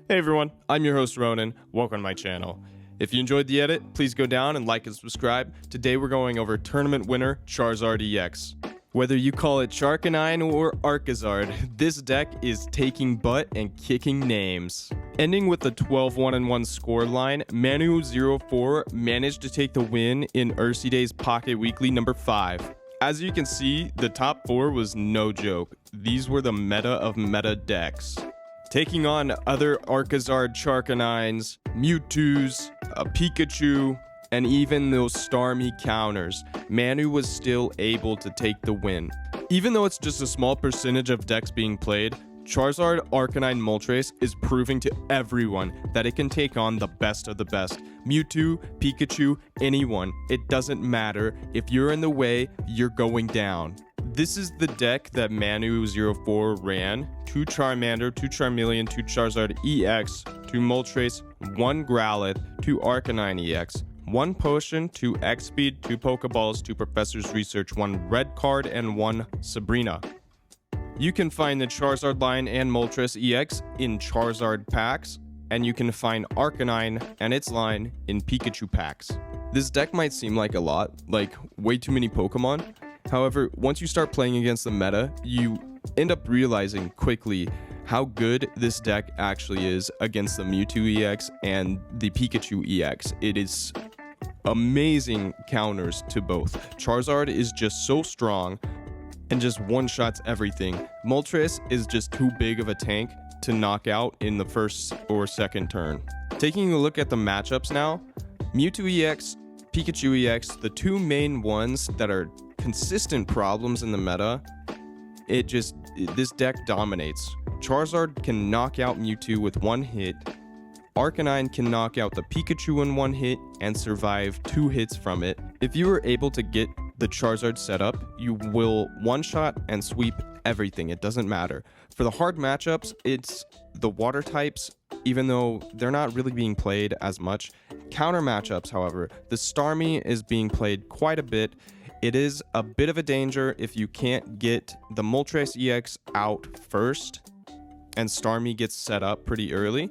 Hey everyone, I'm your host Ronin. Welcome to my channel. If you enjoyed the edit, please go down and like and subscribe. Today we're going over tournament winner Charizard EX. Whether you call it Arcanine or Arcazard, this deck is taking butt and kicking names. Ending with the 12-1-1 score line, Manu04 managed to take the win in Ursiday's Pocket Weekly number 5. As you can see, the top 4 was no joke. These were the meta of meta decks. Taking on other Arcazard Arcanines, Mewtwo's, a Pikachu, and even those Starmie counters, Manu was still able to take the win. Even though it's just a small percentage of decks being played, Charizard Arcanine Moltres is proving to everyone that it can take on the best of the best. Mewtwo, Pikachu, anyone, it doesn't matter. If you're in the way, you're going down. This is the deck that Manu04 ran. 2 Charmander, 2 Charmeleon, 2 Charizard EX, 2 Moltres, 1 Growlithe, 2 Arcanine EX, 1 Potion, 2 X-Speed, 2 Pokeballs, 2 Professor's Research, 1 Red Card, and 1 Sabrina. You can find the Charizard line and Moltres EX in Charizard packs, and you can find Arcanine and its line in Pikachu packs. This deck might seem like a lot, like way too many Pokemon. However, once you start playing against the meta, you end up realizing quickly how good this deck actually is against the Mewtwo EX and the Pikachu EX. It is amazing counters to both. Charizard is just so strong and just one-shots everything. Moltres is just too big of a tank to knock out in the first or second turn. Taking a look at the matchups now, Mewtwo EX, Pikachu EX, the two main ones that are consistent problems in the meta, this deck dominates. Charizard can knock out Mewtwo with one hit. Arcanine can knock out the Pikachu in one hit and survive 2 hits from it. If you are able to get the Charizard set up, you will one-shot and sweep everything. It doesn't matter. For the hard matchups, it's the water types, even though they're not really being played as much. Counter matchups, however, the Starmie is being played quite a bit. It is a bit of a danger if you can't get the Moltres EX out first and Starmie gets set up pretty early.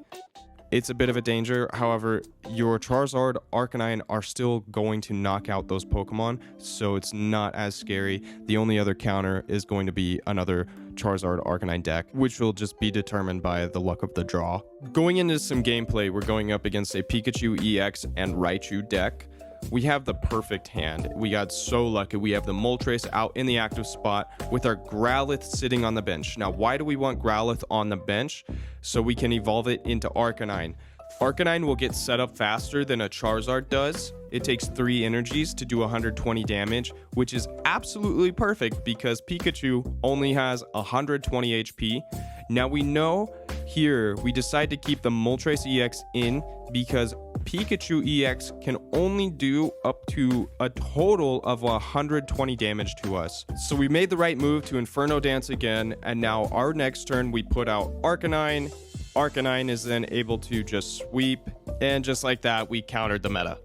It's a bit of a danger. However, your Charizard, Arcanine are still going to knock out those Pokemon, so it's not as scary. The only other counter is going to be another Charizard Arcanine deck, which will just be determined by the luck of the draw. Going into some gameplay, we're going up against a Pikachu EX and Raichu deck. We have the perfect hand. We got so lucky. We have the Moltres out in the active spot with our Growlithe sitting on the bench. Now, why do we want Growlithe on the bench? So we can evolve it into Arcanine. Arcanine will get set up faster than a Charizard does. It takes 3 energies to do 120 damage, which is absolutely perfect because Pikachu only has 120 HP. Now we know here we decide to keep the Moltres EX in because Pikachu EX can only do up to a total of 120 damage to us. So we made the right move to Inferno Dance again, and now our next turn we put out Arcanine. Arcanine is then able to just sweep, and just like that, we countered the meta.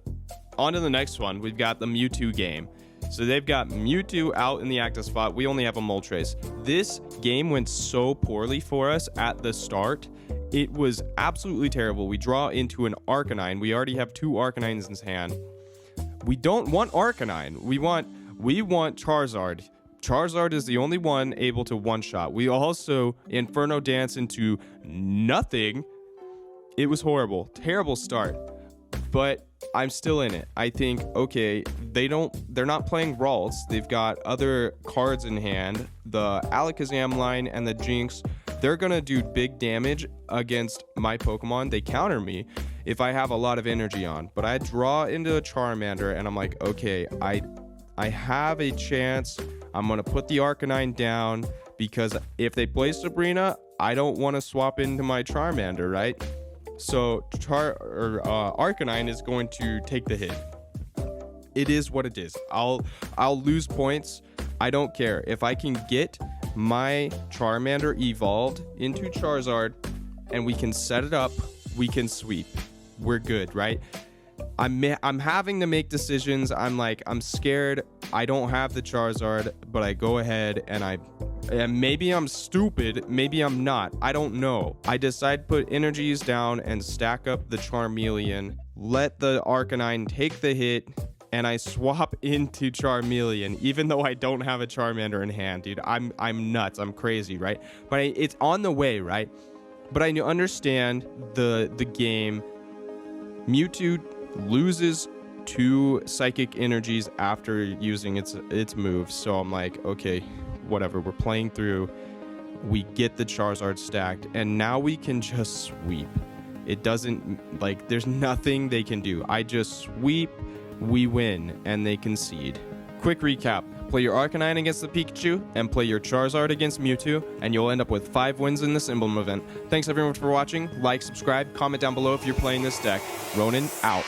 On to the next one, we've got the Mewtwo game. So they've got Mewtwo out in the active spot. We only have a Moltres. This game went so poorly for us at the start. It was absolutely terrible. We draw into an Arcanine. We already have 2 Arcanines in his hand. We don't want Arcanine. We want Charizard. Charizard is the only one able to one-shot. We also Inferno Dance into nothing. It was horrible. Terrible start. But I'm still in it. I think, okay, they're not playing Ralts. They've got other cards in hand. The Alakazam line and the Jinx, they're gonna do big damage against my Pokemon. They counter me. if I have a lot of energy on. But I draw into a Charmander, and I'm like, okay, I have a chance. I'm going to put the Arcanine down, because if they play Sabrina, I don't want to swap into my Charmander, right? So Arcanine is going to take the hit. It is what it is. I'll lose points. I don't care. If I can get my Charmander evolved into Charizard and we can set it up, we can sweep. We're good, right? I'm having to make decisions. I'm scared. I don't have the Charizard, but I go ahead and maybe I'm stupid, maybe I'm not. I don't know. I decide to put energies down and stack up the Charmeleon, let the Arcanine take the hit, and I swap into Charmeleon, even though I don't have a Charmander in hand, dude. I'm nuts. I'm crazy, right? But it's on the way, right? But I understand the game. Mewtwo loses 2 psychic energies after using its moves, so I'm like, okay, whatever. We're playing through. We get the Charizard stacked, and now we can just sweep. It doesn't, like, there's nothing they can do. I just sweep, we win, and they concede. Quick recap. Play your Arcanine against the Pikachu, and play your Charizard against Mewtwo, and you'll end up with 5 wins in this emblem event. Thanks everyone for watching. Like, subscribe, comment down below if you're playing this deck. Ronin, out.